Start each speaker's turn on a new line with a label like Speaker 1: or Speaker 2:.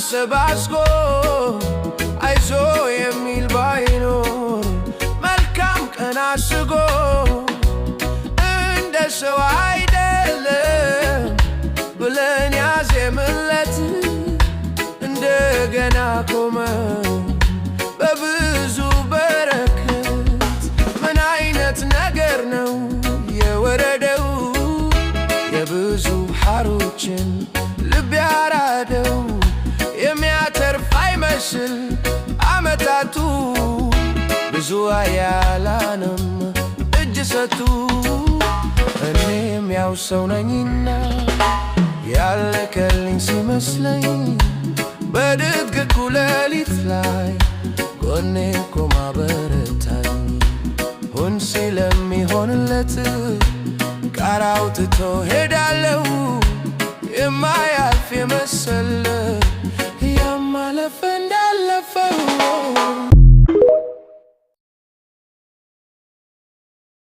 Speaker 1: አሰባስቦ አይዞ የሚል ባይኖር መልካም ቀን አስጎ እንደ ሰው አይደለም ብለን ያዜምለት እንደገና ቆመ በብዙ በረከት። ምን አይነት ነገር ነው የወረደው የብዙ ሐሮችን ልብ ያራደው የሚያተርፍ አይመስል አመታቱ ብዙ አያላንም እጅ ሰጡ። እኔም ያው ሰው ነኝና ያለቀልኝ ሲመስለኝ በድቅድቅ ሌሊት ላይ ጎኔ ቆማ በረታኝ። ሁን ሲለሚሆንለት ቃል አውጥቶ ሄዳለሁ የማያልፍ የመሰለ